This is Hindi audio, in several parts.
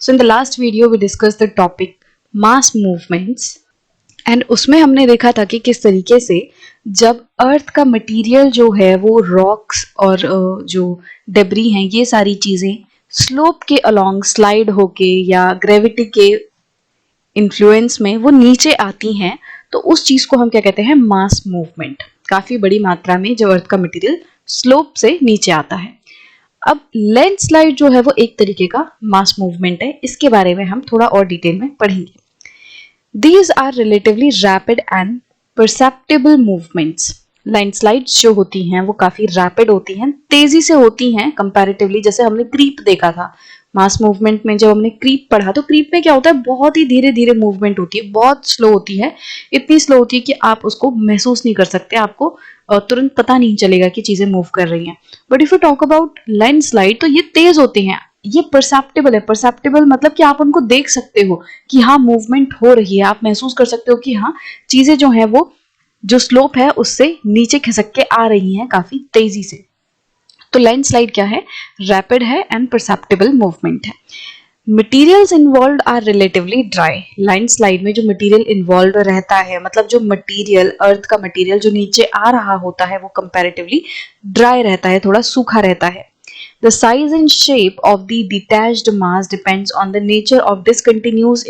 So in the last video we discussed the topic mass movements and उसमें हमने देखा था कि किस तरीके से जब अर्थ का मटेरियल जो है वो रॉक्स और जो डेब्री हैं ये सारी चीजें स्लोप के अलोंग स्लाइड होके या ग्रेविटी के इन्फ्लुएंस में वो नीचे आती हैं, तो उस चीज को हम क्या कहते हैं, मास मूवमेंट। काफी बड़ी मात्रा में जब अर्थ का मटेरियल स्लोप से नीचे आता है। अब लैंडस्लाइड जो है वो एक तरीके का मास मूवमेंट है, इसके बारे में हम थोड़ा और डिटेल में पढ़ेंगे। These are relatively rapid and perceptible movements. Landslides जो होती हैं वो काफी रैपिड होती हैं, तेजी से होती हैं कंपैरेटिवली। जैसे हमने क्रीप देखा था मास मूवमेंट में, जब हमने क्रीप पढ़ा तो क्रीप में क्या होता है, बहुत ही धीरे धीरे मूवमेंट होती है, बहुत स्लो होती है, इतनी स्लो होती है कि आप उसको महसूस नहीं कर सकते, आपको तुरंत पता नहीं चलेगा कि चीजें मूव कर रही हैं। But if you talk about landslide तो ये तेज होते हैं, ये परसेप्टेबल है। परसेप्टेबल मतलब कि आप उनको देख सकते हो कि हाँ मूवमेंट हो रही है, आप महसूस कर सकते हो कि हाँ चीजें जो है वो जो स्लोप है उससे नीचे खिसक के आ रही हैं काफी तेजी से। तो लैंडस्लाइड क्या है, रैपिड है एंड परसेप्टेबल मूवमेंट है। Materials involve are relatively dry. Landslide में जो मटीरियल इन्वॉल्व रहता है, मतलब जो मटीरियल अर्थ का मटीरियल जो नीचे आ रहा होता है वो कंपैरेटिवली ड्राई रहता है, थोड़ा सूखा रहता है। The size and shape of the detached mass depends on the nature of discontinuities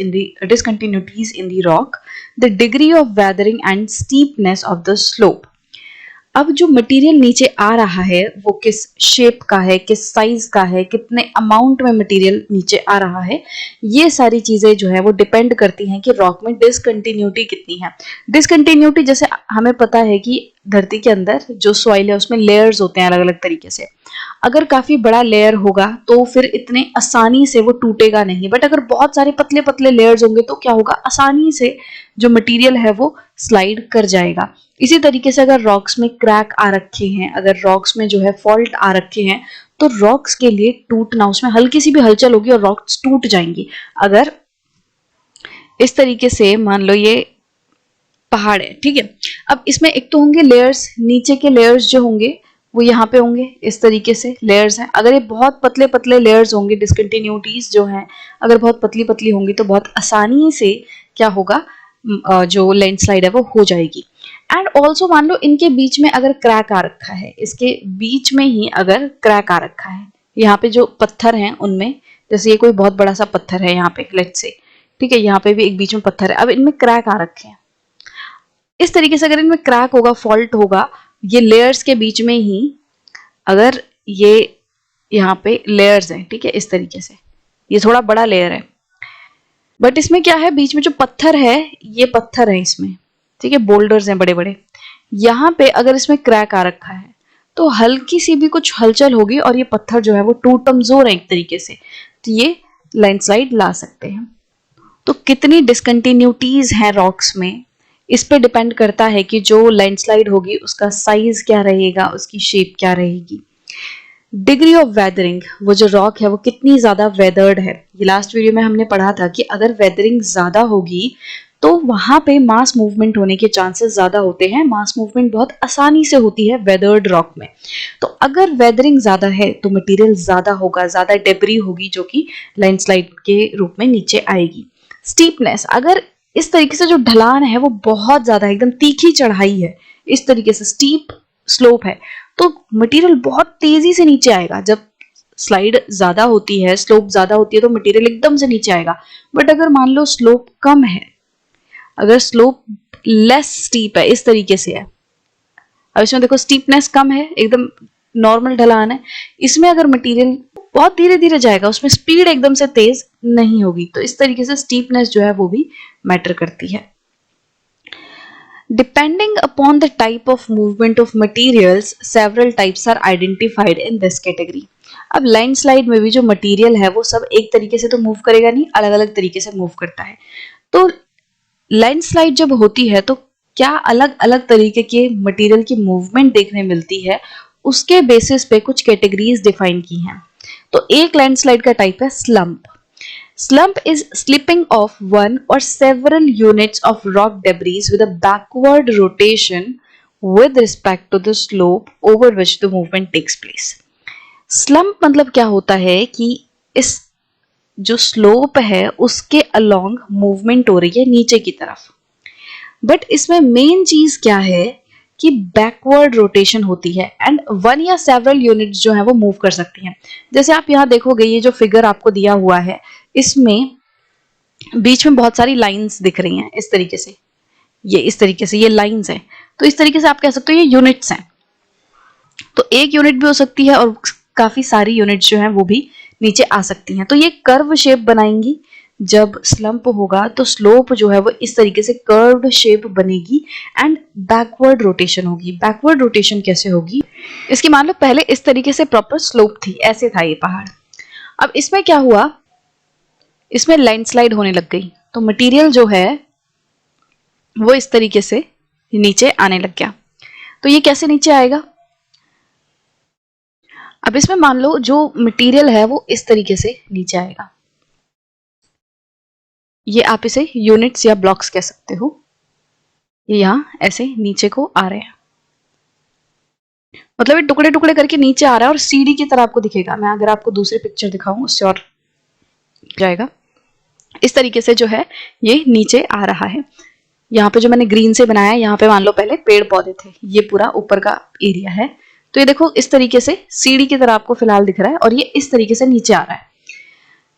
in the rock, the degree of weathering and steepness of the slope. अब जो मटेरियल नीचे आ रहा है वो किस शेप का है, किस साइज का है, कितने अमाउंट में मटेरियल नीचे आ रहा है, ये सारी चीजें जो है वो डिपेंड करती हैं कि रॉक में डिसकंटिन्यूटी कितनी है। डिसकंटिन्यूटी जैसे हमें पता है कि धरती के अंदर जो सॉइल है उसमें लेयर्स होते हैं अलग अलग तरीके से। अगर काफी बड़ा लेयर होगा तो फिर इतने आसानी से वो टूटेगा नहीं, बट अगर बहुत सारे पतले पतले लेयर्स होंगे तो क्या होगा, आसानी से जो मटेरियल है वो स्लाइड कर जाएगा। इसी तरीके से अगर रॉक्स में क्रैक आ रखे हैं, अगर रॉक्स में जो है फॉल्ट आ रखे हैं, तो रॉक्स के लिए टूटना, उसमें हल्की सी भी हलचल होगी और रॉक्स टूट जाएंगी। अगर इस तरीके से मान लो ये पहाड़ है, ठीक है, अब इसमें एक तो होंगे लेयर्स, नीचे के लेयर्स जो होंगे वो यहाँ पे होंगे, इस तरीके से लेयर्स हैं। अगर ये बहुत पतले पतले लेयर्स होंगे, डिसकंटिन्यूटीज जो हैं अगर बहुत पतली पतली होंगी तो बहुत आसानी से क्या होगा, जो लैंडस्लाइड है वो हो जाएगी। एंड ऑल्सो मान लो इनके बीच में अगर क्रैक आ रखा है, इसके बीच में ही अगर क्रैक आ रखा है, यहाँ पे जो पत्थर हैं उनमें, जैसे ये कोई बहुत बड़ा सा पत्थर है यहाँ पे, लेट्स से, ठीक है, यहाँ पे भी एक बीच में पत्थर है, अब इनमें क्रैक आ रखे हैं। इस तरीके से अगर इनमें क्रैक होगा, फॉल्ट होगा, ये लेयर्स के बीच में ही, अगर ये यहाँ पे लेयर्स हैं, ठीक है, इस तरीके से ये थोड़ा बड़ा लेयर है, बट इसमें क्या है, बीच में जो पत्थर है ये पत्थर है इसमें, ठीक है, बोल्डर्स हैं बड़े बड़े, यहाँ पे अगर इसमें क्रैक आ रखा है तो हल्की सी भी कुछ हलचल होगी और ये पत्थर जो है वो टूट कमजोर है एक तरीके से, तो ये लैंडस्लाइड ला सकते हैं। तो कितनी डिसकंटिन्यूटीज हैं रॉक्स में, इस पे डिपेंड करता है कि जो लैंडस्लाइड होगी उसका साइज क्या रहेगा, उसकी शेप क्या रहेगी। डिग्री ऑफ वेदरिंग, वो जो रॉक है वो कितनी ज्यादा वेदर्ड है। ये लास्ट वीडियो में हमने पढ़ा था कि अगर वेदरिंग ज्यादा होगी तो वहां पे मास मूवमेंट होने के चांसेस ज्यादा होते हैं। मास मूवमेंट बहुत आसानी से होती है वेदर्ड रॉक में। तो अगर वेदरिंग ज्यादा है तो मटेरियल ज्यादा होगा, ज्यादा डेब्री होगी जो कि लैंडस्लाइड के रूप में नीचे आएगी। स्टीपनेस, अगर इस तरीके से जो ढलान है वो बहुत ज्यादा एकदम तीखी चढ़ाई है, इस तरीके से स्टीप स्लोप है, तो मटेरियल बहुत तेजी से नीचे आएगा। जब स्लाइड ज्यादा होती है, स्लोप ज्यादा होती है तो मटेरियल एकदम से नीचे आएगा। बट अगर मान लो स्लोप कम है, अगर स्लोप लेस स्टीप है, इस तरीके से है, अब इसमें देखो स्टीपनेस कम है, एकदम नॉर्मल ढलान है, इसमें अगर मटेरियल बहुत धीरे धीरे जाएगा, उसमें स्पीड एकदम से तेज नहीं होगी, तो इस तरीके से स्टीपनेस जो है वो भी मैटर करती है। Depending upon the type of movement of materials, several types are identified in this category. अब लैंडस्लाइड में भी जो मटेरियल है वो सब एक तरीके से तो मूव करेगा नहीं, अलग अलग तरीके से मूव करता है। तो लैंडस्लाइड जब होती है तो क्या अलग अलग तरीके के मटेरियल की मूवमेंट देखने मिलती है, उसके बेसिस पे कुछ कैटेगरीज डिफाइन की हैं। तो एक लैंडस्लाइड का टाइप है slump. Slump is slipping of one or several units of rock debris with a backward rotation with respect to the slope over which the movement takes place. Slump मतलब क्या होता है कि इस जो स्लोप है उसके अलोंग मूवमेंट हो रही है नीचे की तरफ। बट इसमें मेन चीज क्या है कि बैकवर्ड रोटेशन होती है एंड वन या सेवरल यूनिट्स जो है वो मूव कर सकती हैं। जैसे आप यहाँ देखोगे, ये जो फिगर आपको दिया हुआ है इसमें बीच में बहुत सारी लाइंस दिख रही हैं इस तरीके से, ये इस तरीके से ये लाइंस हैं, तो इस तरीके से आप कह सकते हो ये यूनिट्स हैं। तो एक यूनिट भी हो सकती है और काफी सारी यूनिट्स जो हैं वो भी नीचे आ सकती हैं। तो ये कर्व शेप बनाएंगी। जब स्लंप होगा तो स्लोप जो है वो इस तरीके से कर्व्ड शेप बनेगी एंड बैकवर्ड रोटेशन होगी। बैकवर्ड रोटेशन कैसे होगी, इसकी मान लो पहले इस तरीके से प्रॉपर स्लोप थी, ऐसे था ये पहाड़। अब इसमें क्या हुआ, इसमें लैंडस्लाइड होने लग गई, तो मटेरियल जो है वो इस तरीके से नीचे आने लग गया। तो ये कैसे नीचे आएगा, अब इसमें मान लो जो मटेरियल है वो इस तरीके से नीचे आएगा। ये आप इसे यूनिट्स या ब्लॉक्स कह सकते हो। ये यहां ऐसे नीचे को आ रहे हैं, मतलब ये टुकड़े टुकड़े करके नीचे आ रहा है और सीढ़ी की तरह आपको दिखेगा। मैं अगर आपको दूसरी पिक्चर दिखाऊं उससे और जाएगा। इस तरीके से जो है ये नीचे आ रहा है। यहाँ पे जो मैंने ग्रीन से बनाया है, यहाँ पे मान लो पहले पेड़ पौधे थे, ये पूरा ऊपर का एरिया है। तो ये देखो इस तरीके से सीढ़ी की तरह आपको फिलहाल दिख रहा है और ये इस तरीके से नीचे आ रहा है।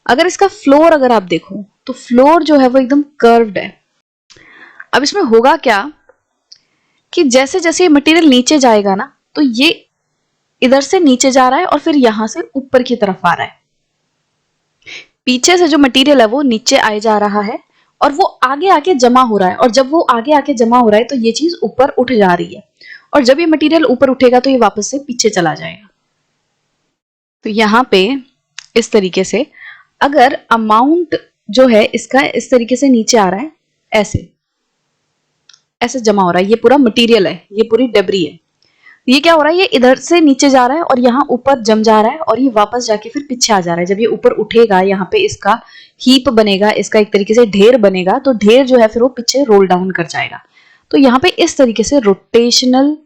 अगर इसका फ्लोर अगर आप देखो तो फ्लोर जो है वो एकदम कर्व्ड है। अब इसमें होगा क्या कि जैसे जैसे ये मटेरियल नीचे जाएगा ना, तो ये इधर से नीचे जा रहा है और फिर यहां से ऊपर की तरफ आ रहा है। पीछे से जो मटेरियल है वो नीचे आए जा रहा है और वो आगे आके जमा हो रहा है, और जब वो आगे आके जमा हो रहा है तो ये चीज ऊपर उठ जा रही है, और जब ये मटेरियल ऊपर उठेगा तो ये वापस से पीछे चला जाएगा। तो यहाँ पे इस तरीके से अगर अमाउंट जो है इसका इस तरीके से नीचे आ रहा है, ऐसे ऐसे जमा हो रहा है, ये पूरा मटेरियल है, ये पूरी डेब्री है। ये क्या हो रहा है, ये इधर से नीचे जा रहा है और यहाँ ऊपर जम जा रहा है और ये वापस जाके फिर पीछे आ जा रहा है। जब ये ऊपर उठेगा यहाँ पे इसका हीप बनेगा, इसका एक तरीके से ढेर बनेगा, तो ढेर जो है फिर वो पीछे रोल डाउन कर जाएगा। तो यहाँ पे इस तरीके से रोटेशनल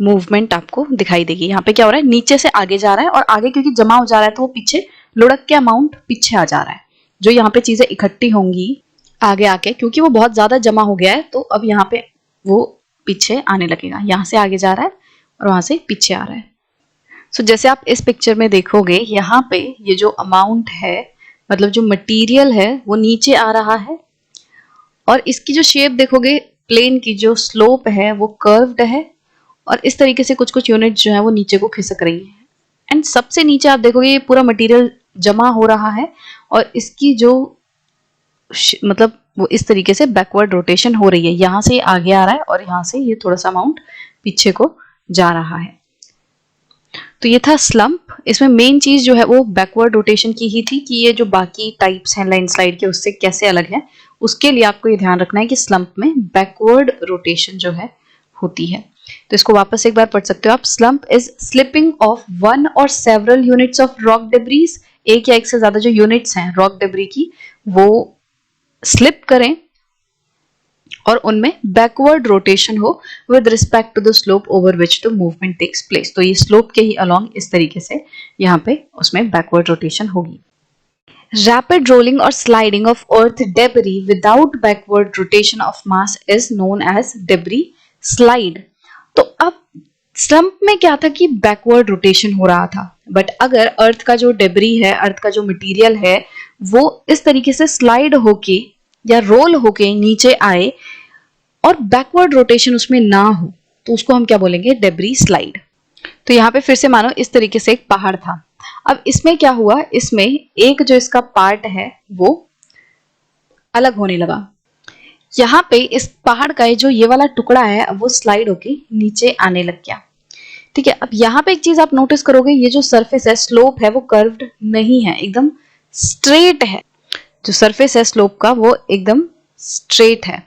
मूवमेंट आपको दिखाई देगी। यहाँ पे क्या हो रहा है, नीचे से आगे जा रहा है और आगे क्योंकि जमा हो जा रहा है तो वो पीछे लुढ़क के अमाउंट पीछे आ जा रहा है। जो यहाँ पे चीजें इकट्ठी होंगी आगे आके, क्योंकि वो बहुत ज्यादा जमा हो गया है, तो अब यहाँ पे वो पीछे आने लगेगा। यहाँ से आगे जा रहा है और वहां से पीछे आ रहा है। सो जैसे आप इस पिक्चर में देखोगे, यहाँ पे ये जो अमाउंट है, मतलब जो मटेरियल है वो नीचे आ रहा है और इसकी जो शेप देखोगे, प्लेन की जो स्लोप है वो कर्व्ड है और इस तरीके से कुछ कुछ यूनिट जो है वो नीचे को खिसक रही है। एंड सबसे नीचे आप देखोगे ये पूरा मटेरियल जमा हो रहा है और इसकी जो मतलब वो इस तरीके से बैकवर्ड रोटेशन हो रही है। यहाँ से आगे आ रहा है और यहाँ से ये थोड़ा सा अमाउंट पीछे को जा रहा है। तो ये था स्लंप। इसमें मेन चीज जो है वो बैकवर्ड रोटेशन की ही थी कि ये जो बाकी टाइप्स हैं लैंडस्लाइड के उससे कैसे अलग है। उसके लिए आपको ये ध्यान रखना है कि स्लंप में बैकवर्ड रोटेशन जो है होती है। तो इसको वापस एक बार पढ़ सकते हो आप। Slump is slipping of one or several units of rock debris. एक या एक से ज्यादा जो यूनिट्स हैं रॉक डेब्री की वो स्लिप करें और उनमें बैकवर्ड रोटेशन हो with respect to the slope over which the movement takes place. तो ये स्लोप के ही अलोंग इस तरीके से यहाँ पे उसमें बैकवर्ड रोटेशन होगी। रैपिड रोलिंग और sliding of earth debris without backward rotation of mass is known as debris slide. तो अब स्लंप में क्या था कि बैकवर्ड रोटेशन हो रहा था, बट अगर अर्थ का जो डेब्री है, अर्थ का जो मटेरियल है, वो इस तरीके से स्लाइड होके या रोल होके नीचे आए और बैकवर्ड रोटेशन उसमें ना हो, तो उसको हम क्या बोलेंगे, डेब्री स्लाइड। तो यहाँ पे फिर से मानो इस तरीके से एक पहाड़ था। अब इसमें क्या हुआ, इसमें एक जो इसका पार्ट है वो अलग होने लगा। यहाँ पे इस पहाड़ का जो ये वाला टुकड़ा है वो स्लाइड होके नीचे आने लग गया। ठीक है, अब यहाँ पे एक चीज आप नोटिस करोगे, ये जो सरफेस है, स्लोप है, वो कर्व्ड नहीं है, एकदम स्ट्रेट है। जो सरफेस है स्लोप का वो एकदम स्ट्रेट है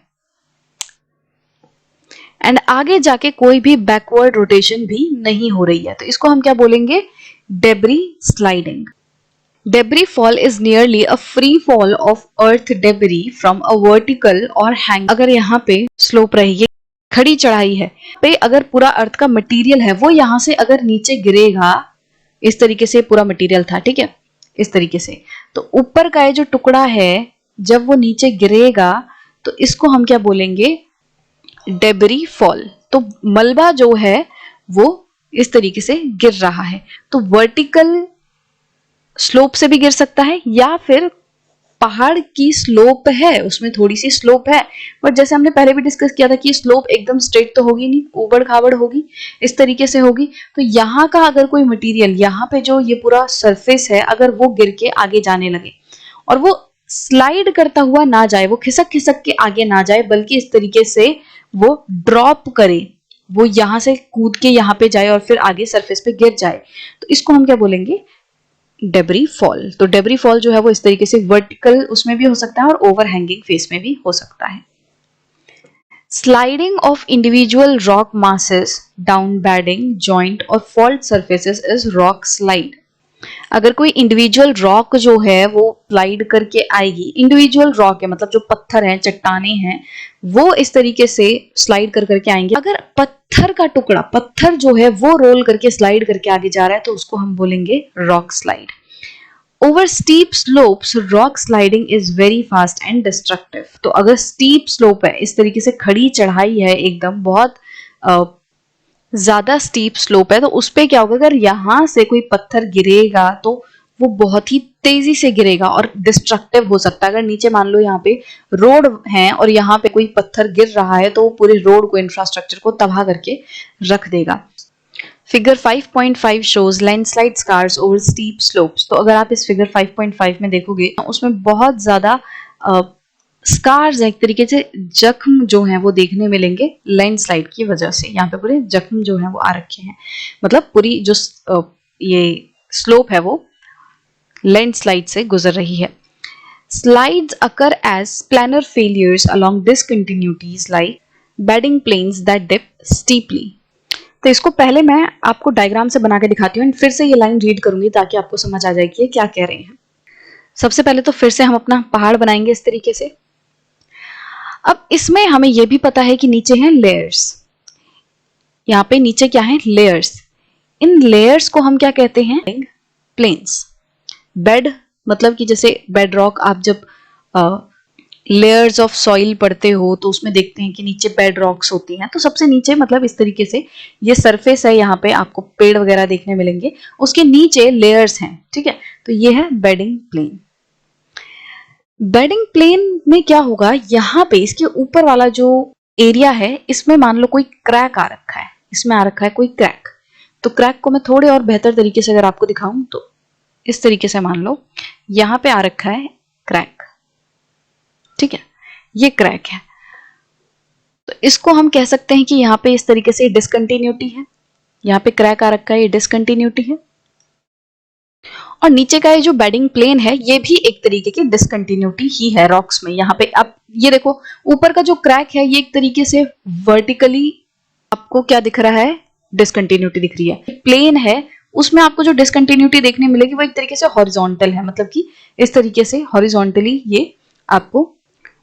एंड आगे जाके कोई भी बैकवर्ड रोटेशन भी नहीं हो रही है। तो इसको हम क्या बोलेंगे, debris sliding. Debris fall is nearly a free fall of earth debris from a vertical और हैंग। अगर यहाँ पे स्लोप रही, खड़ी चढ़ाई है पे, अगर पूरा अर्थ का मटेरियल है वो यहाँ से अगर नीचे गिरेगा, इस तरीके से पूरा मटेरियल था, ठीक है, इस तरीके से, तो ऊपर का ये जो टुकड़ा है जब वो नीचे गिरेगा तो इसको हम क्या बोलेंगे, डेबरी फॉल। तो मलबा जो है वो इस तरीके से गिर रहा है। तो वर्टिकल स्लोप से भी गिर सकता है या फिर पहाड़ की स्लोप है, उसमें थोड़ी सी स्लोप है, बट जैसे हमने पहले भी डिस्कस किया था कि स्लोप एकदम स्ट्रेट तो होगी नहीं, ऊबड़ खाबड़ होगी, इस तरीके से होगी। तो यहाँ का अगर कोई मटेरियल, यहाँ पे जो ये पूरा सरफेस है, अगर वो गिर के आगे जाने लगे और वो स्लाइड करता हुआ ना जाए, वो खिसक खिसक के आगे ना जाए, बल्कि इस तरीके से वो ड्रॉप करे, वो यहां से कूद के यहाँ पे जाए और फिर आगे सरफेस पे गिर जाए, तो इसको हम क्या बोलेंगे, डेबरी फॉल। तो डेबरी फॉल जो है वो इस तरीके से वर्टिकल उसमें भी हो सकता है और ओवरहैंगिंग फेस में भी हो सकता है। Sliding of individual rock masses down bedding, joint और fault surfaces is rock slide. अगर कोई इंडिविजुअल रॉक जो है वो स्लाइड करके आएगी, इंडिविजुअल रॉक है मतलब जो पत्थर हैं, चट्टाने हैं, वो इस तरीके से स्लाइड कर करके आएंगे। अगर पत्थर का टुकड़ा, पत्थर जो है वो रोल करके स्लाइड करके आगे जा रहा है तो उसको हम बोलेंगे rock slide. Over steep slopes rock sliding is very fast and destructive. तो अगर स्टीप स्लोप है, इस तरीके से खड़ी चढ़ाई है, एकदम बहुत ज्यादा स्टीप स्लोप है, तो उस पे क्या होगा, अगर यहां से कोई पत्थर गिरेगा तो वो बहुत ही तेजी से गिरेगा और डिस्ट्रक्टिव हो सकता है। अगर नीचे मान लो यहाँ पे रोड है और यहाँ पे कोई पत्थर गिर रहा है तो वो पूरे रोड को, इंफ्रास्ट्रक्चर को तबाह करके रख देगा। Figure 5.5 shows landslide scars over steep slopes. तो अगर आप इस फिगर 5.5 में देखोगे उसमें बहुत ज्यादा स्कार्स एक तरीके से जख्म जो है वो देखने मिलेंगे लैंडस्लाइड की वजह से। यहाँ पे पूरे जख्म जो है वो आ रखे हैं, मतलब पूरी जो ये स्लोप है वो लैंडस्लाइड से गुजर रही है। Slides occur as planar failures along discontinuities like bedding planes that dip steeply. तो इसको पहले मैं आपको डायग्राम से बना के दिखाती हूँ, फिर से ये लाइन रीड करूंगी ताकि आपको समझ आ जाए कि ये क्या कह रहे हैं। सबसे पहले तो फिर से हम अपना पहाड़ बनाएंगे इस तरीके से। अब इसमें हमें यह भी पता है कि नीचे हैं लेयर्स, यहाँ पे नीचे क्या है, लेयर्स। इन लेयर्स को हम क्या कहते हैं, प्लेन्स। बेड मतलब कि जैसे बेड रॉक, आप जब लेयर्स ऑफ सॉइल पढ़ते हो तो उसमें देखते हैं कि नीचे बेड रॉक्स होती हैं, तो सबसे नीचे मतलब इस तरीके से ये सरफेस है, यहाँ पे आपको पेड़ वगैरह देखने मिलेंगे, उसके नीचे लेयर्स हैं, ठीक है। तो ये है बेडिंग प्लेन। बेडिंग प्लेन में क्या होगा, यहाँ पे इसके ऊपर वाला जो एरिया है इसमें मान लो कोई क्रैक आ रखा है, इसमें आ रखा है कोई क्रैक। तो क्रैक को मैं थोड़े और बेहतर तरीके से अगर आपको दिखाऊं तो इस तरीके से मान लो यहाँ पे आ रखा है क्रैक, ठीक है, ये क्रैक है। तो इसको हम कह सकते हैं कि यहाँ पे इस तरीके से डिसकंटिन्यूटी है, यहाँ पे क्रैक आ रखा है, ये डिसकंटिन्यूटी है। और नीचे का ये जो बेडिंग प्लेन है ये भी एक तरीके की डिसकंटिन्यूटी ही है रॉक्स में। यहाँ पे आप ये देखो ऊपर का जो क्रैक है ये एक तरीके से वर्टिकली आपको क्या दिख रहा है, डिसकंटिन्यूटी दिख रही है। प्लेन है उसमें आपको जो डिसकंटिन्यूटी देखने मिलेगी वो एक तरीके से हॉरिजॉन्टल है, मतलब कि इस तरीके से हॉरिजॉन्टली ये आपको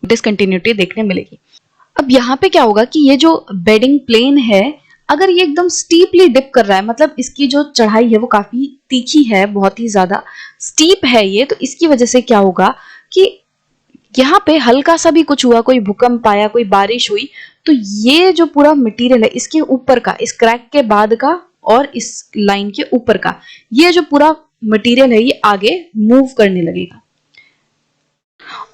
डिसकंटिन्यूटी देखने मिलेगी। अब यहाँ पे क्या होगा कि ये जो बेडिंग प्लेन है अगर ये एकदम स्टीपली डिप कर रहा है, मतलब इसकी जो चढ़ाई है वो काफी तीखी है, बहुत ही ज्यादा स्टीप है ये, तो इसकी वजह से क्या होगा कि यहाँ पे हल्का सा भी कुछ हुआ, कोई भूकंप आया, कोई बारिश हुई, तो ये जो पूरा मटेरियल है इसके ऊपर का, इस क्रैक के बाद का और इस लाइन के ऊपर का, ये जो पूरा मटेरियल है ये आगे मूव करने लगेगा।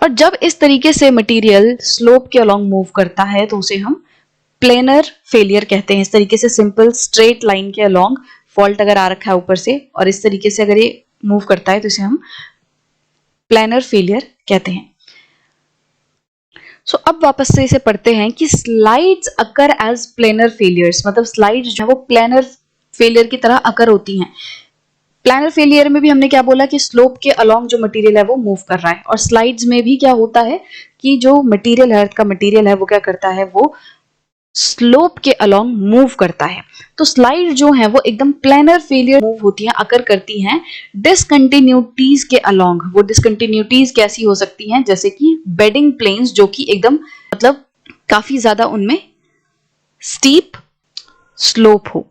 और जब इस तरीके से मटेरियल स्लोप के अलोंग मूव करता है तो उसे हम प्लेनर फेलियर कहते हैं। इस तरीके से सिंपल स्ट्रेट लाइन के अलोंग फॉल्ट अगर आ रखा है ऊपर से और इस तरीके से अगर ये मूव करता है तो इसे हम प्लेनर फेलियर कहते हैं। सो अब वापस से इसे पढ़ते हैं कि slides occur as planar failures, मतलब स्लाइड्स जो है वो प्लेनर फेलियर की तरह अकर होती हैं। प्लानर फेलियर में भी हमने क्या बोला कि स्लोप के अलोंग जो मटेरियल है वो मूव कर रहा है, और स्लाइड्स में भी क्या होता है कि जो मटेरियल है, अर्थ का मटेरियल है, वो क्या करता है, वो स्लोप के अलोंग मूव करता है। तो स्लाइड जो है वो एकदम प्लानर फेलियर मूव होती हैं, अकर करती हैं डिसकंटिन्यूटीज के अलोंग। वो डिसकंटिन्यूटीज कैसी हो सकती हैं, जैसे कि बेडिंग प्लेन्स जो कि एकदम मतलब काफी ज्यादा उनमें स्टीप स्लोप हो,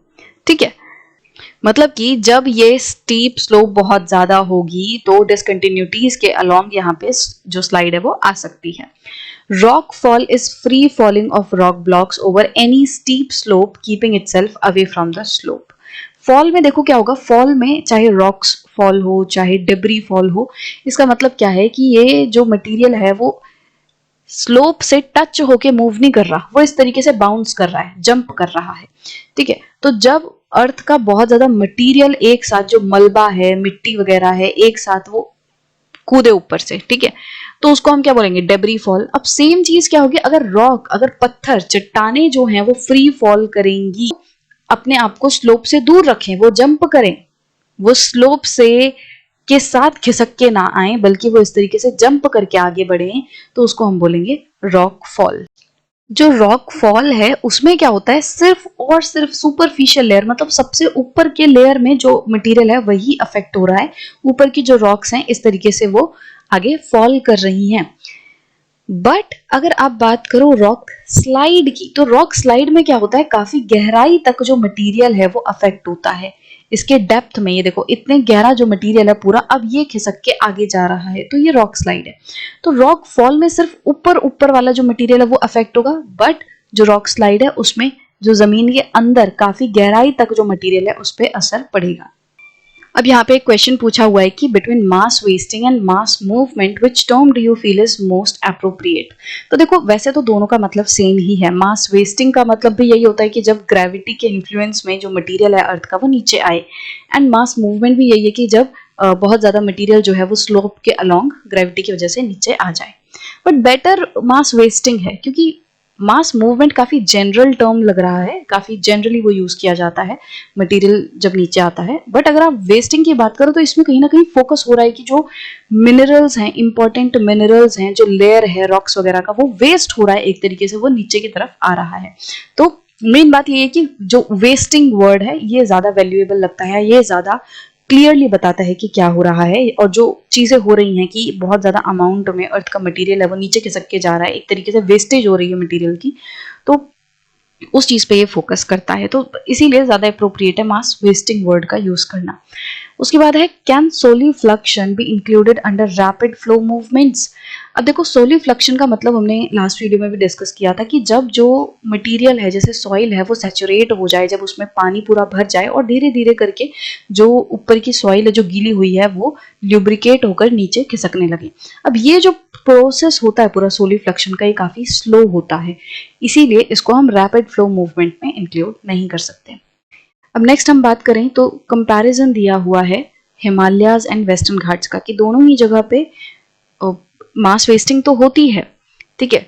ठीक है। मतलब कि जब ये स्टीप स्लोप बहुत ज्यादा होगी तो डिसकंटिन्यूटीज के अलोंग यहाँ पे जो स्लाइड है वो आ सकती है। Rock fall is free falling of rock blocks over any steep slope keeping itself away from the slope. Fall में देखो क्या होगा, फॉल में चाहे रॉक्स फॉल हो चाहे डिब्री फॉल हो, इसका मतलब क्या है कि ये जो मटेरियल है वो स्लोप से टच होके मूव नहीं कर रहा, वो इस तरीके से बाउंस कर रहा है, जंप कर रहा है। ठीक है, तो जब अर्थ का बहुत ज्यादा मटेरियल एक साथ, जो मलबा है, मिट्टी वगैरह है, एक साथ वो कूदे ऊपर से, ठीक है, तो उसको हम क्या बोलेंगे, डेब्री फॉल। अब सेम चीज क्या होगी, अगर रॉक, अगर पत्थर, चट्टाने जो हैं वो फ्री फॉल करेंगी, अपने आप को स्लोप से दूर रखें, वो जंप करें, वो स्लोप से के साथ खिसक के ना आए, बल्कि वो इस तरीके से जंप करके आगे बढ़े, तो उसको हम बोलेंगे रॉक फॉल। जो रॉक फॉल है उसमें क्या होता है, सिर्फ और सिर्फ सुपरफिशियल लेयर, मतलब सबसे ऊपर के लेयर में जो मटेरियल है वही अफेक्ट हो रहा है, ऊपर की जो रॉक्स हैं इस तरीके से वो आगे फॉल कर रही हैं। बट अगर आप बात करो रॉक स्लाइड की, तो रॉक स्लाइड में क्या होता है, काफी गहराई तक जो मटेरियल है वो अफेक्ट होता है। इसके डेप्थ में ये देखो, इतने गहरा जो मटेरियल है पूरा, अब ये खिसक के आगे जा रहा है, तो ये रॉक स्लाइड है। तो रॉक फॉल में सिर्फ ऊपर ऊपर वाला जो मटेरियल है वो अफेक्ट होगा, बट जो रॉक स्लाइड है उसमें जो जमीन के अंदर काफी गहराई तक जो मटेरियल है उस पर असर पड़ेगा। अब यहाँ पे एक क्वेश्चन पूछा हुआ है कि between mass wasting and mass movement which term do you feel is most appropriate. तो देखो वैसे तो दोनों का मतलब सेम ही है। मास वेस्टिंग का मतलब भी यही होता है कि जब ग्रेविटी के इन्फ्लुएंस में जो मटेरियल है अर्थ का वो नीचे आए, एंड मास मूवमेंट भी यही है कि जब बहुत ज्यादा मटेरियल जो है वो स्लोप के अलोंग ग्रेविटी की वजह से नीचे आ जाए। बट बेटर मास वेस्टिंग है, क्योंकि मास मूवमेंट काफी जनरल टर्म लग रहा है, काफी जनरली वो यूज किया जाता है मटेरियल जब नीचे आता है। बट अगर आप वेस्टिंग की बात करो तो इसमें कहीं ना कहीं फोकस हो रहा है कि जो मिनरल्स हैं, इंपॉर्टेंट मिनरल्स हैं, जो लेयर है रॉक्स वगैरह का, वो वेस्ट हो रहा है, एक तरीके से वो नीचे की तरफ आ रहा है। तो मेन बात ये है कि जो वेस्टिंग वर्ड है ये ज्यादा वैल्यूएबल लगता है, ये ज्यादा क्लियरली बताता है कि क्या हो रहा है, और जो चीजें हो रही हैं कि बहुत ज्यादा अमाउंट में अर्थ का मटेरियल है वो नीचे खिसक के जा रहा है, एक तरीके से वेस्टेज हो रही है मटेरियल की, तो उस चीज पे ये फोकस करता है। तो इसीलिए ज्यादा अप्रोप्रिएट है मास वेस्टिंग वर्ड का यूज करना। उसके बाद है can solifluction be included under rapid flow movements. अब देखो सोलिफ्लक्शन का मतलब हमने लास्ट वीडियो में भी डिस्कस किया था कि जब जो मटेरियल है, जैसे सॉइल है, वो सैचुरेट हो जाए, जब उसमें पानी पूरा भर जाए और धीरे धीरे करके जो ऊपर की सॉइल है जो गीली हुई है वो ल्यूब्रिकेट होकर नीचे खिसकने लगे। अब ये जो प्रोसेस होता है पूरा सोलिफ्लक्शन का, ये काफी स्लो होता है, इसीलिए इसको हम रैपिड फ्लो मूवमेंट में इंक्लूड नहीं कर सकते। अब नेक्स्ट हम बात करें तो कंपैरिजन दिया हुआ है हिमालयाज एंड वेस्टर्न घाट्स का, कि दोनों ही जगह पे मास वेस्टिंग तो होती है, ठीक है,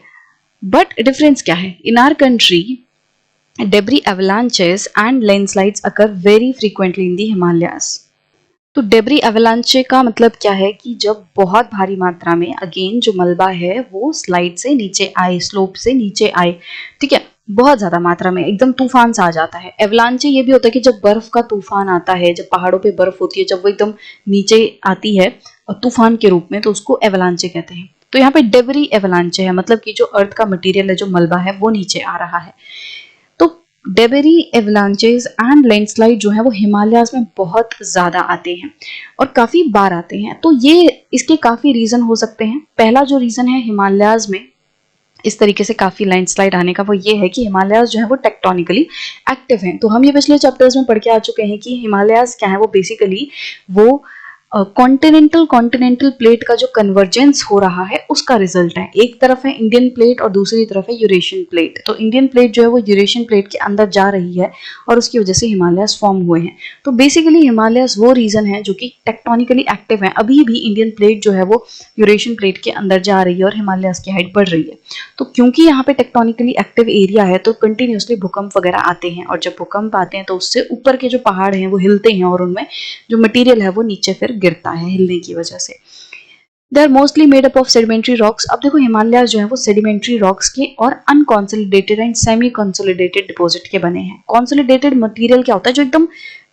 बट डिफरेंस क्या है। In our country debris avalanches and landslides occur very frequently in the Himalayas. तो डेब्री एवलांचे का मतलब क्या है कि जब बहुत भारी मात्रा में अगेन जो मलबा है वो स्लाइड से नीचे आए, स्लोप से नीचे आए, ठीक है, बहुत ज्यादा मात्रा में एकदम तूफान सा आ जाता है। एवलांचे ये भी होता है कि जब बर्फ का तूफान आता है, जब पहाड़ों पे बर्फ होती है, जब वो एकदम नीचे आती है तूफान के रूप में, तो उसको एवलांचे कहते हैं। तो यहाँ पे डेब्री एवलांचे है, मतलब कि जो अर्थ का मटेरियल है, जो मलबा है वो नीचे आ रहा है। तो डेबरी एवलांचेस एंड लैंडस्लाइड जो है वो हिमालयाज में बहुत ज्यादा आते हैं और काफी बार आते हैं। तो ये इसके काफी रीजन हो सकते हैं। पहला जो रीजन है हिमालयाज में इस तरीके से काफी लैंडस्लाइड आने का, वो ये है कि हिमालयाज जो है वो टेक्टोनिकली एक्टिव हैं। तो हम ये पिछले चैप्टर्स में पढ़ के आ चुके हैं कि हिमालयाज क्या है, वो बेसिकली वो कॉन्टिनेंटल प्लेट का जो कन्वर्जेंस हो रहा है उसका रिजल्ट है। एक तरफ है इंडियन प्लेट और दूसरी तरफ है यूरेशियन प्लेट। तो इंडियन प्लेट जो है वो यूरेशियन प्लेट के अंदर जा रही है और उसकी वजह से हिमालयास फॉर्म हुए हैं। तो बेसिकली हिमालयास वो रीजन है जो कि टेक्टोनिकली एक्टिव है। अभी भी इंडियन प्लेट जो है वो यूरेशियन प्लेट के अंदर जा रही है और हिमालयास की हाइट बढ़ रही है। तो क्योंकि यहाँ पे टेक्टोनिकली एक्टिव एरिया है तो कंटिन्यूसली भूकंप वगैरह आते हैं, और जब भूकंप आते हैं तो उससे ऊपर के जो पहाड़ हैं वो हिलते हैं और उनमें जो मटीरियल है वो नीचे फिर गिरता है हिलने की वजह से। They are mostly made up of sedimentary rocks. अब देखो हिमालय जो है वो सेडिमेंट्री रॉक्स के और unconsolidated and semi consolidated deposit के बने हैं। कॉन्सोलिडेटेड मटेरियल क्या होता है, जो एकदम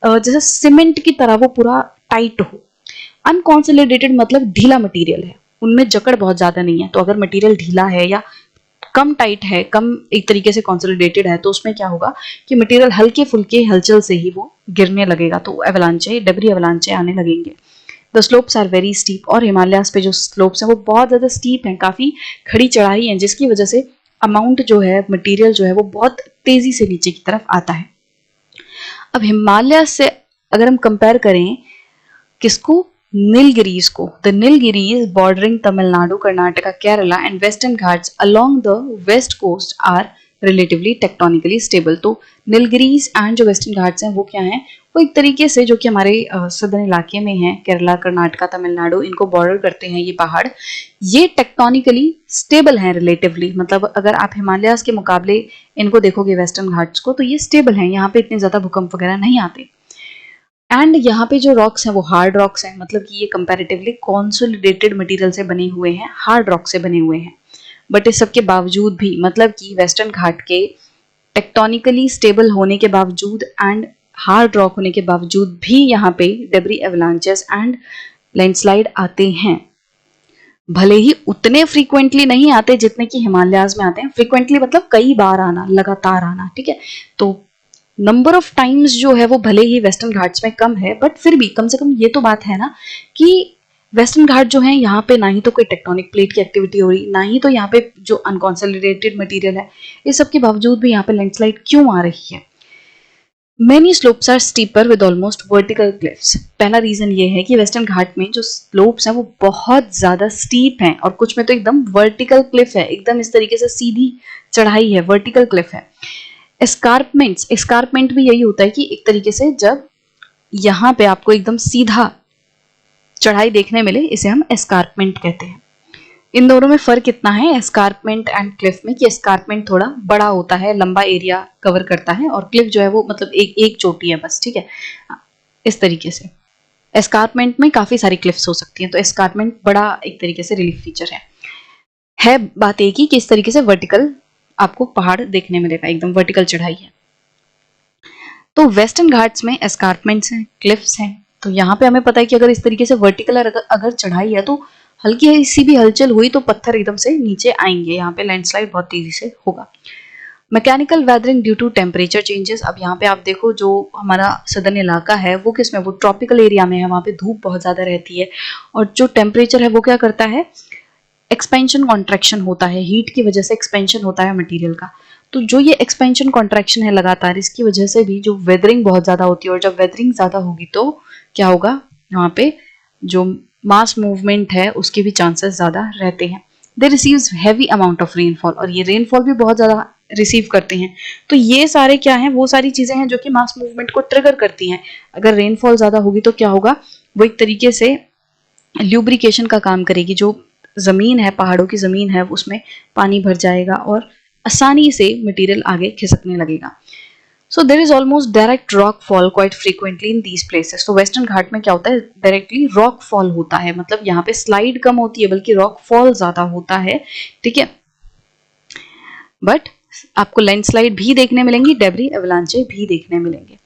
जैसे सीमेंट की तरह वो पूरा टाइट हो। अनकॉन्सोलिडेटेड मतलब ढीला मटेरियल है, उनमें जकड़ बहुत ज्यादा नहीं है। तो अगर मटेरियल ढीला है या कम टाइट है, कम एक तरीके से कंसोलिडेटेड है, तो उसमें क्या होगा कि मटेरियल हल्के फुल्के हलचल से ही वो गिरने लगेगा, तो एवलांचे, डेब्री एवलांचे आने लगेंगे। The slopes are very steep, और हिमालयास पे जो स्लोप्स हैं वो बहुत ज़्यादा स्टीप हैं, काफ़ी खड़ी चढ़ाई है, जिसकी वजह से अमाउंट जो है मटेरियल जो है वो बहुत तेज़ी से नीचे की तरफ आता है। अब हिमालय से अगर हम कंपेयर करें किसको, नीलगिरीज को, the Nilgiris bordering Tamil Nadu, Karnataka, Kerala and western Ghats along the west coast are relatively tectonically stable. तो नीलगिरीज एंड जो वेस्टर्न घाट्स हैं वो क्या हैं, वो एक तरीके से जो कि हमारे सदर्न इलाके में हैं, केरला, कर्नाटका, तमिलनाडु, इनको बॉर्डर करते हैं ये पहाड़, ये टेक्टोनिकली स्टेबल हैं रिलेटिवली। मतलब अगर आप हिमालयास के मुकाबले इनको देखोगे वेस्टर्न घाट्स को, तो ये स्टेबल हैं, यहाँ पे इतने ज़्यादा भूकंप वगैरह नहीं आते। एंड यहाँ पे जो रॉक्स हैं वो हार्ड रॉक्स हैं, मतलब कि ये कंपैरेटिवली कॉन्सोलिडेटेड मटेरियल से बने हुए हैं, हार्ड रॉक से बने हुए हैं। बट इस सब के बावजूद भी, मतलब कि वेस्टर्न घाट के टेक्टोनिकली स्टेबल होने के बावजूद एंड हार्ड रॉक होने के बावजूद भी यहाँ पे डेब्री एवलांचेस एंड लैंडस्लाइड आते हैं। भले ही उतने फ्रीक्वेंटली नहीं आते जितने कि हिमालयाज में आते हैं, फ्रीक्वेंटली मतलब कई बार आना, लगातार आना, ठीक है। तो नंबर ऑफ टाइम्स जो है वो भले ही वेस्टर्न घाट्स में कम है, बट फिर भी कम से कम ये तो बात है ना कि वेस्टर्न घाट जो है यहाँ पे ना ही तो कोई टेक्टोनिक प्लेट की एक्टिविटी हो रही, ना ही तो यहाँ पे जो अनकॉन्सोलिडेटेड मटेरियल है, इस सब के बावजूद भी यहाँ पे लैंडस्लाइड क्यों आ रही है। Many slopes are steeper with almost vertical cliffs. पहला रीजन ये है कि वेस्टर्न घाट में जो स्लोप्स हैं वो बहुत ज्यादा स्टीप हैं, और कुछ में तो एकदम वर्टिकल क्लिफ है, एकदम इस तरीके से सीधी चढ़ाई है, वर्टिकल क्लिफ है। एस्कारपमेंट भी यही होता है कि एक तरीके से जब यहाँ पे आपको एकदम सीधा चढ़ाई देखने मिले, इसे हम एस्कारपमेंट कहते हैं। इन दोनों में फर्क इतना है एस्कारपमेंट एंड क्लिफ में कि एस्कारपमेंट थोड़ा बड़ा होता है, लंबा एरिया कवर करता है, और क्लिफ जो है वो मतलब एक चोटी है बस, ठीक है। इस तरीके से एस्कारपमेंट में काफी सारी क्लिफ्स हो सकती हैं, तो एस्कारपमेंट बड़ा एक तरीके से रिलीफ फीचर है बात एक ही कि इस तरीके से वर्टिकल आपको पहाड़ देखने मिलेगा, एकदम वर्टिकल चढ़ाई है। तो वेस्टर्न घाट्स में एस्कारपमेंट्स हैं, क्लिफ्स हैं, तो यहाँ पे हमें पता है कि अगर इस तरीके से वर्टिकल अगर चढ़ाई है तो हल्की सी भी हलचल हुई तो पत्थर एकदम से नीचे आएंगे, यहाँ पे लैंडस्लाइड बहुत तेजी से होगा। Mechanical weathering due to temperature changes. अब यहाँ पे आप देखो जो हमारा सदर्न इलाका है वो किसमें, वो ट्रॉपिकल एरिया में है, वहाँ पे धूप बहुत ज्यादा रहती है, और जो टेम्परेचर है वो क्या करता है, एक्सपेंशन कॉन्ट्रैक्शन होता है, हीट की वजह से एक्सपेंशन होता है मटेरियल का। तो जो ये एक्सपेंशन कॉन्ट्रैक्शन है लगातार, इसकी वजह से भी जो वेदरिंग बहुत ज्यादा होती है, और जब वेदरिंग ज्यादा होगी तो क्या होगा, वहाँ पे जो मास मूवमेंट है उसके भी चांसेस ज्यादा रहते हैं। They receives heavy amount of rainfall, और ये रेनफॉल भी बहुत ज्यादा रिसीव करते हैं। तो ये सारे क्या हैं, वो सारी चीजें हैं जो कि मास मूवमेंट को ट्रिगर करती हैं। अगर रेनफॉल ज्यादा होगी तो क्या होगा, वो एक तरीके से ल्यूब्रिकेशन का काम करेगी, जो जमीन है, पहाड़ों की जमीन है, उसमें पानी भर जाएगा और आसानी से मटेरियल आगे खिसकने लगेगा। So there is almost direct rock fall quite frequently in these places. तो वेस्टर्न घाट में क्या होता है, डायरेक्टली रॉक फॉल होता है, मतलब यहाँ पे स्लाइड कम होती है बल्कि रॉक फॉल ज्यादा होता है, ठीक है। बट आपको लैंडस्लाइड भी देखने मिलेंगी, डेब्री एवलांचे भी देखने मिलेंगे।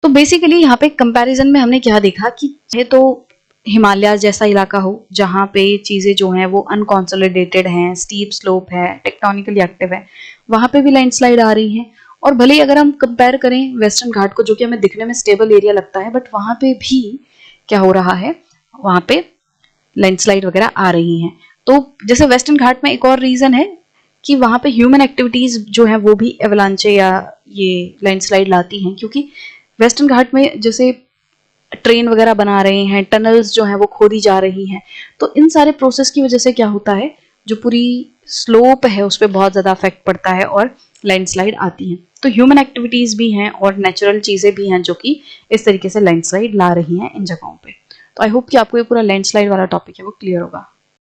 तो बेसिकली यहाँ पे कंपैरिजन में हमने क्या देखा कि ये तो हिमालय जैसा इलाका हो जहाँ पे चीजें जो हैं वो अनकॉन्सोलिडेटेड हैं, स्टीप स्लोप है, टेक्टोनिकली एक्टिव है, वहां पे भी लैंडस्लाइड आ रही है। और भले ही अगर हम कंपेयर करें वेस्टर्न घाट को, जो कि हमें दिखने में स्टेबल एरिया लगता है, बट वहां पे भी क्या हो रहा है, वहां पे लैंडस्लाइड वगैरह आ रही हैं। तो जैसे वेस्टर्न घाट में एक और रीजन है कि वहां पे ह्यूमन एक्टिविटीज जो है वो भी एवलांचे या ये लैंडस्लाइड लाती हैं, क्योंकि वेस्टर्न घाट में जैसे ट्रेन वगैरह बना रहे हैं, टनल्स जो है वो खोदी जा रही हैं, तो इन सारे प्रोसेस की वजह से क्या होता है, जो पूरी स्लोप है उस पर बहुत ज्यादा इफेक्ट पड़ता है और लैंडस्लाइड आती हैं। तो ह्यूमन एक्टिविटीज भी हैं और नेचुरल चीजें भी हैं जो कि इस तरीके से लैंडस्लाइड ला रही हैं इन जगहों पे। तो आई होप कि आपको ये पूरा लैंडस्लाइड वाला टॉपिक है वो क्लियर होगा।